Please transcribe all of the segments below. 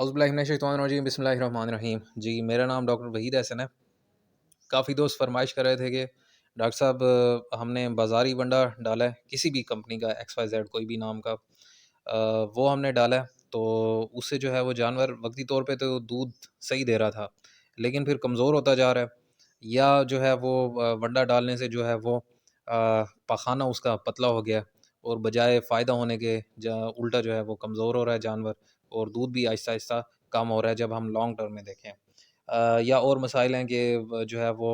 औज़ुबिल्लाहि बिस्मिल्लाहिर्रहमानिर्रहीम। जी, मेरा नाम डॉक्टर वहीद एहसन है। काफ़ी दोस्त फ़रमाइश कर रहे थे कि डॉक्टर साहब हमने बाज़ारी वंडा डाला है, किसी भी कंपनी का XYZ कोई भी नाम का वो हमने डाला है, तो उससे जो है वो जानवर वक़्ती तौर पे तो दूध सही दे रहा था, लेकिन फिर कमज़ोर होता जा रहा है या जो है वो वंडा डालने से जो है वो पाख़ाना उसका पतला हो गया और बजाय फ़ायदा होने के उल्टा जो है वो कमज़ोर हो रहा है जानवर और दूध भी आहिस्ता-आहिस्ता कम हो रहा है जब हम लॉन्ग टर्म में देखें। या और मसाइल हैं कि जो है वो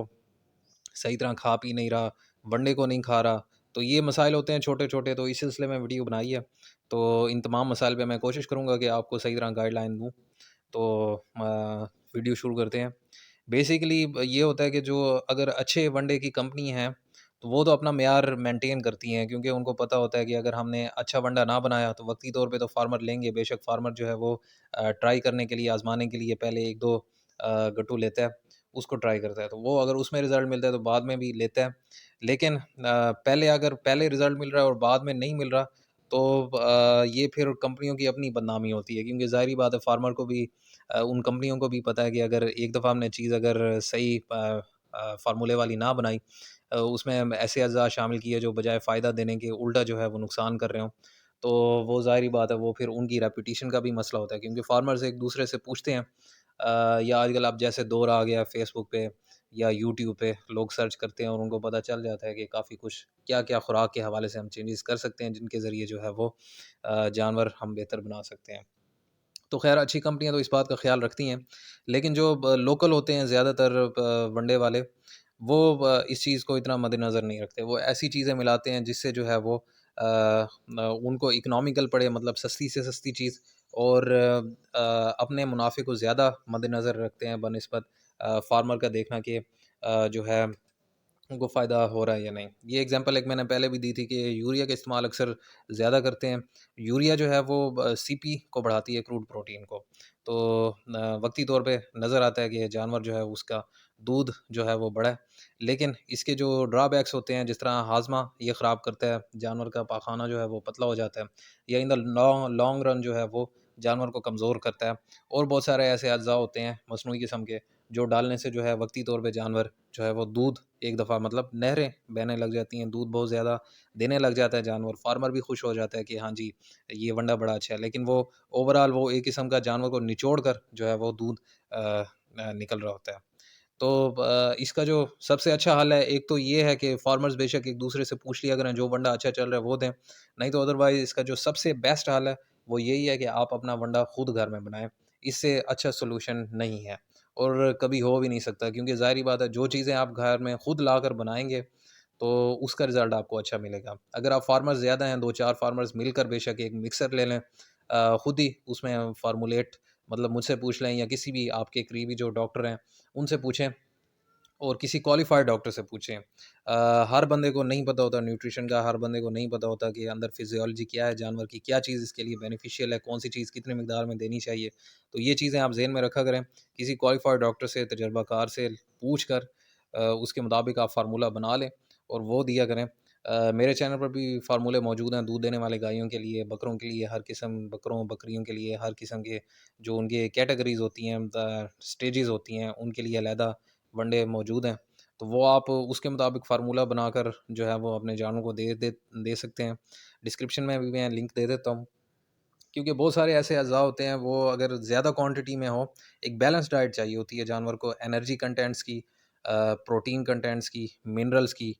सही तरह खा पी नहीं रहा, वनडे को नहीं खा रहा, तो ये मसाइल होते हैं छोटे-छोटे, तो इस सिलसिले में वीडियो बनाई है। तो इन तमाम मसाइल पे मैं कोशिश करूँगा कि आपको सही तरह गाइडलाइन दूँ। तो वीडियो शुरू करते हैं। बेसिकली ये होता है कि जो अगर अच्छे वनडे की कंपनी है, तो वो तो अपना मेयार मेंटेन करती हैं क्योंकि उनको पता होता है कि अगर हमने अच्छा वनडा ना बनाया तो वक्ती तौर पे तो फार्मर लेंगे। बेशक फार्मर जो है वो ट्राई करने के लिए, आज़माने के लिए पहले 1-2 गट्टू लेता है, उसको ट्राई करता है। तो वो अगर उसमें रिज़ल्ट मिलता है तो बाद में भी लेता है। लेकिन पहले अगर पहले रिज़ल्ट मिल रहा है और बाद में नहीं मिल रहा, तो ये फिर कंपनियों की अपनी बदनामी होती है क्योंकि ज़ाहिर-सी बात है फार्मर को भी उन कंपनियों को भी पता है कि अगर एक दफ़ा हमने चीज़ अगर सही फ़ॉर्मूले वाली ना बनाई, उसमें हम ऐसे अज़ा शामिल किए जो बजाय फ़ायदा देने के उल्टा जो है वो नुकसान कर रहे हों, तो वो ज़ाहिर-सी बात है वो फिर उनकी रेपुटेशन का भी मसला होता है क्योंकि फार्मर्स एक-दूसरे से पूछते हैं या आजकल आप जैसे दौर आ गया फ़ेसबुक पे या यूट्यूब पे लोग सर्च करते हैं और उनको पता चल जाता है कि काफ़ी कुछ क्या-क्या खुराक के हवाले से हम चेंजेज़ कर सकते हैं जिनके ज़रिए जो है वो जानवर हम बेहतर बना सकते हैं। तो ख़ैर अच्छी कंपनियाँ तो इस बात का ख़्याल रखती हैं, लेकिन जो लोकल होते हैं ज़्यादातर वनडे वाले, वो इस चीज़ को इतना मद्देनज़र नहीं रखते। वो ऐसी चीज़ें मिलाते हैं जिससे जो है वो उनको इकोनॉमिकल पड़े, मतलब सस्ती से सस्ती चीज़ और अपने मुनाफ़े को ज़्यादा मद्देनज़र रखते हैं बनिस्बत फार्मर का देखना कि जो है उनको फ़ायदा हो रहा है या नहीं। ये एग्ज़ाम्पल एक मैंने पहले भी दी थी कि यूरिया का इस्तेमाल अक्सर ज़्यादा करते हैं। यूरिया जो है वो सीपी को बढ़ाती है, क्रूड प्रोटीन को। तो वक़्ती तौर पे नज़र आता है कि जानवर जो है उसका दूध जो है वो बढ़ा है। लेकिन इसके जो ड्रॉबैक्स होते हैं, जिस तरह हाज़मा ये ख़राब करता है, जानवर का पाख़ाना जो है वो पतला हो जाता है या इन द लॉन्ग रन जो है वो जानवर को कमज़ोर करता है। और बहुत सारे ऐसे अज़्ज़ा होते हैं मस्नूई किस्म के, जो डालने से जो है वक़्ती तौर पे जानवर जो है वो दूध एक दफ़ा, मतलब नहरें बहने लग जाती हैं, दूध बहुत ज़्यादा देने लग जाता है जानवर। फार्मर भी खुश हो जाता है कि हाँ जी, ये वंडा बड़ा अच्छा है। लेकिन वो ओवरऑल वो एक किस्म का जानवर को निचोड़ कर जो है वो दूध निकल रहा होता है। तो इसका जो सबसे अच्छा हल है, एक तो ये है कि फार्मर्स बेशक एक-दूसरे से पूछ लिया करें, जो वंडा अच्छा चल रहा है वो दें। नहीं तो अदरवाइज़ इसका जो सबसे बेस्ट हल है, वो यही है कि आप अपना वंडा खुद घर में बनाएँ। इससे अच्छा सॉल्यूशन नहीं है और कभी हो भी नहीं सकता क्योंकि ज़ाहिर-सी बात है, जो चीज़ें आप घर में खुद लाकर बनाएँगे, तो उसका रिज़ल्ट आपको अच्छा मिलेगा। अगर आप फार्मर्स ज़्यादा हैं, 2-4 फार्मर्स मिलकर बेशक एक मिक्सर ले लें, खुद ही उसमें फ़ॉर्मूलेट, मतलब मुझसे पूछ लें या किसी भी आपके करीबी जो डॉक्टर हैं, उनसे पूछें और किसी क्वालिफ़ाइड डॉक्टर से पूछें। हर बंदे को नहीं पता होता न्यूट्रिशन का, हर बंदे को नहीं पता होता कि अंदर फ़िज़ियोलॉजी क्या है जानवर की, क्या चीज़ इसके लिए बेनिफिशियल है, कौन-सी चीज़ कितनी मिकदार में देनी चाहिए। तो ये चीज़ें आप ज़हन में रखा करें। किसी क्वालिफ़ाइड डॉक्टर से, तजर्बाकार से पूछ कर उसके मुताबिक आप फ़ॉर्मूला बना लें और वो दिया करें। मेरे चैनल पर भी फ़ॉर्मूले मौजूद हैं दूध देने वाले गायों के लिए, बकरों के लिए, हर किस्म बकरों, बकरियों के लिए, हर किस्म के जो उनके कैटेगरीज़ होती हैं, स्टेजेज़ होती हैं, उनके लिए अलहदा वनडे मौजूद हैं। तो वो आप उसके मुताबिक फ़ॉर्मूला बनाकर जो है वो अपने जानवरों को दे सकते हैं। डिस्क्रिप्शन में भी मैं लिंक दे देता हूँ। क्योंकि बहुत सारे ऐसे अज़ा होते हैं, वो अगर ज़्यादा क्वांटिटी में हो, एक बैलेंस डाइट चाहिए होती है जानवर को, एनर्जी कंटेंट्स की, प्रोटीन कंटेंट्स की, मिनरल्स की।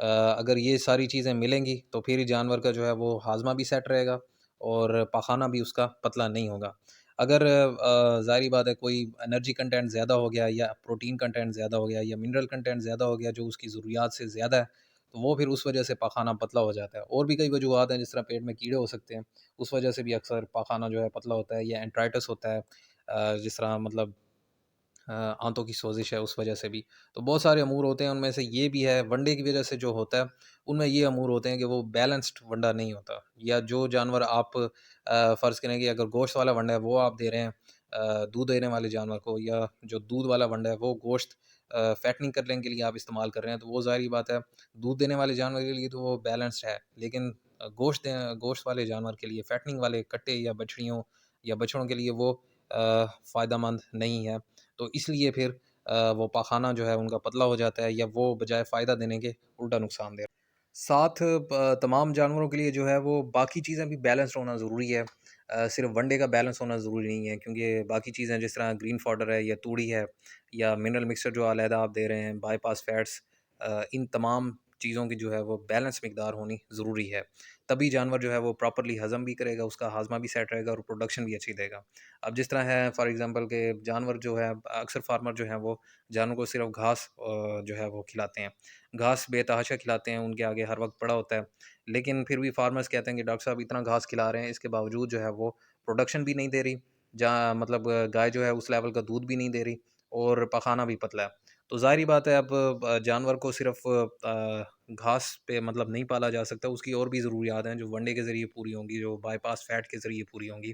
अगर ये सारी चीज़ें मिलेंगी तो फिर ही जानवर का जो है वो हाज़मा भी सेट रहेगा और पाख़ाना भी उसका पतला नहीं होगा। अगर ज़ाहिर-सी बात है कोई एनर्जी कंटेंट ज़्यादा हो गया या प्रोटीन कंटेंट ज़्यादा हो गया या मिनरल कंटेंट ज़्यादा हो गया जो उसकी ज़रूरियात से ज़्यादा है, तो वो फिर उस वजह से पाख़ाना पतला हो जाता है। और भी कई वजूहात हैं, जिस तरह पेट में कीड़े हो सकते हैं, उस वजह से भी अक्सर पाखाना जो है पतला होता है या एंट्राइटिस होता है, जिस तरह मतलब आंतों की सोजिश है उस वजह से भी। तो बहुत सारे अमूर होते हैं, उनमें से ये भी है। वनडे की वजह से जो होता है, उनमें ये अमूर होते हैं कि वो बैलेंस्ड वंडा नहीं होता, या जो जानवर आप फ़र्ज़ करें कि अगर गोश्त वाला वंडा है वो आप दे रहे हैं दूध देने वाले जानवर को, या जो दूध वाला वंडा है वो गोश्त फैटनिंग करने के लिए आप इस्तेमाल कर रहे हैं, तो वो ज़ाहिर-सी बात है दूध देने वाले जानवर के लिए तो वो बैलेंस्ड है। लेकिन गोश्त वाले जानवर के लिए, फैटनिंग वाले कट्टे या बछड़ियों या बछड़ों के लिए वो फ़ायदेमंद नहीं है। तो इसलिए फिर वो पाख़ाना जो है उनका पतला हो जाता है, या वो बजाय फ़ायदा देने के उल्टा नुकसान दे रहा है। साथ तमाम जानवरों के लिए जो है वो बाकी चीज़ें भी बैलेंस्ड होना ज़रूरी है। सिर्फ़ वनडे का बैलेंस होना ज़रूरी नहीं है, क्योंकि बाकी चीज़ें जिस तरह ग्रीन फॉडर है या तूड़ी है या मिनरल मिक्सचर जो अलहदा आप दे रहे हैं, बाईपास फैट्स, इन तमाम चीज़ों की जो है वो बैलेंस मिकदार होनी ज़रूरी है। तभी जानवर जो है वो प्रॉपर्ली हज़म भी करेगा, उसका हाज़मा भी सेट रहेगा और प्रोडक्शन भी अच्छी देगा। अब जिस तरह है फॉर एग्ज़ाम्पल के जानवर जो है, अक्सर फार्मर जो हैं वो जानवर को सिर्फ़ घास जो है वो खिलाते हैं। घास बेतहाशा खिलाते हैं, उनके आगे हर वक़्त पड़ा होता है। लेकिन फिर भी फार्मर्स कहते हैं कि डॉक्टर साहब इतना घास खिला रहे हैं, इसके बावजूद जो है वो प्रोडक्शन भी नहीं दे रही, जहाँ मतलब गाय जो है उस लेवल का दूध भी नहीं दे रही और पखाना भी पतला है। तो ज़ाहिर-सी बात है, अब जानवर को सिर्फ़ घास पे मतलब नहीं पाला जा सकता, उसकी और भी ज़रूरियात हैं जो वनडे के ज़रिए पूरी होंगी, जो बायपास फैट के ज़रिए पूरी होंगी,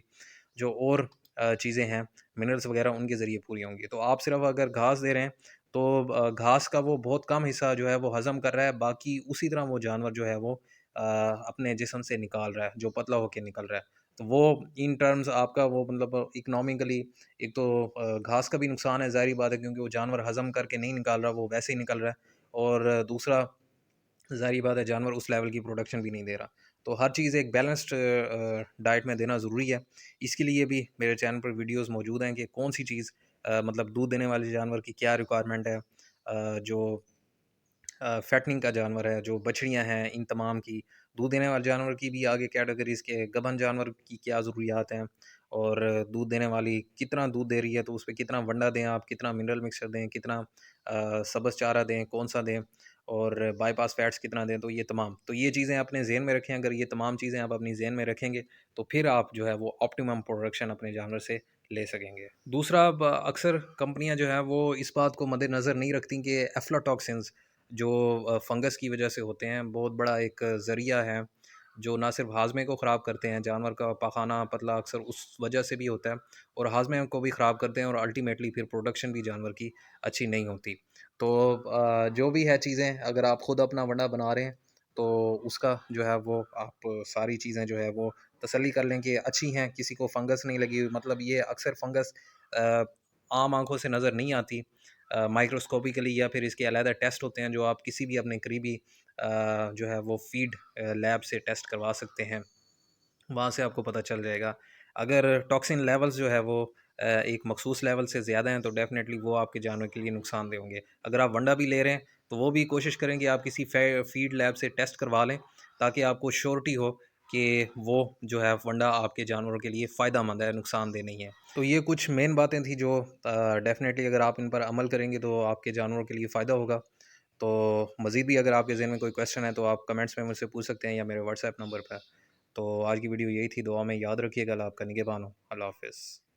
जो और चीज़ें हैं, मिनरल्स वगैरह उनके ज़रिए पूरी होंगी। तो आप सिर्फ़ अगर घास दे रहे हैं, तो घास का वो बहुत कम हिस्सा जो है वो हज़म कर रहा है, बाकी उसी तरह वो जानवर जो है वो अपने जिस्म से निकाल रहा है, जो पतला होके निकल रहा है। तो वो इन टर्म्स आपका वो मतलब इकोनॉमिकली एक तो घास का भी नुकसान है, ज़ाहिर-सी बात है, क्योंकि वो जानवर हज़म करके नहीं निकाल रहा, वो वैसे ही निकल रहा है, और दूसरा ज़ाहिर बात है जानवर उस लेवल की प्रोडक्शन भी नहीं दे रहा। तो हर चीज़ एक बैलेंस्ड डाइट में देना ज़रूरी है। इसके लिए भी मेरे चैनल पर वीडियोज़ मौजूद हैं कि कौन-सी चीज़ मतलब दूध देने वाले जानवर की क्या रिक्वायरमेंट है, जो फैटनिंग का जानवर है, जो बछड़ियाँ हैं, इन तमाम की, दूध देने वाले जानवर की भी आगे कैटेगरीज़ के गबन जानवर की क्या ज़रूरियात हैं, और दूध देने वाली कितना दूध दे रही है, तो उसपे कितना वंडा दें आप, कितना मिनरल मिक्सचर दें, कितना सब्ज़ चारा दें, कौन-सा दें, और बायपास फैट्स कितना दें, तो ये तमाम। तो ये चीज़ें अपने ज़हन में रखें, अगर ये तमाम चीज़ें आप अपनी ज़हन में रखेंगे, तो फिर आप जो है वो ऑप्टिमम प्रोडक्शन अपने जानवर से ले सकेंगे। दूसरा, ब अक्सर कंपनियाँ जो हैं वो इस बात को मद्देनज़र नहीं रखती कि एफ्लाटॉक्सिन्स जो फंगस की वजह से होते हैं, बहुत बड़ा एक ज़रिया है, जो ना सिर्फ़ हाज़मे को ख़राब करते हैं, जानवर का पाख़ाना पतला अक्सर उस वजह से भी होता है, और हाज़मे को भी ख़राब करते हैं, और अल्टीमेटली फिर प्रोडक्शन भी जानवर की अच्छी नहीं होती। तो जो भी है चीज़ें, अगर आप खुद अपना वंडा बना रहे हैं, तो उसका जो है वो आप सारी चीज़ें जो है वो तसल्ली कर लें कि अच्छी हैं, किसी को फंगस नहीं लगी हुई। मतलब ये अक्सर फंगस अ, आम आँखों से नज़र नहीं आती, माइक्रोस्कोपिकली या फिर इसके अलहदा टेस्ट होते हैं, जो आप किसी भी अपने करीबी जो है वो फीड लैब से टेस्ट करवा सकते हैं। वहाँ से आपको पता चल जाएगा। अगर टॉक्सिन लेवल्स जो है वो एक मखसूस लेवल से ज़्यादा हैं, तो डेफ़िनेटली वो आपके जानवर के लिए नुकसानदेह होंगे। अगर आप वंडा भी ले रहे हैं, तो वो भी कोशिश करें कि आप किसी फीड लैब से टेस्ट करवा लें, ताकि आपको श्योरिटी हो कि वो जो है वंडा आपके जानवरों के लिए फ़ायदेमंद है, नुकसानदेह नहीं है। तो ये कुछ मेन बातें थी जो डेफ़िनेटली अगर आप इन पर अमल करेंगे, तो आपके जानवरों के लिए फ़ायदा होगा। तो मज़ीद भी अगर आपके ज़हन में कोई क्वेश्चन है, तो आप कमेंट्स में मुझसे पूछ सकते हैं, या मेरे व्हाट्सएप नंबर पे। तो आज की वीडियो यही थी, दुआ में याद रखिएगा। अल्लाह आपका निगहबान हो। अल्लाह हाफ़िज़।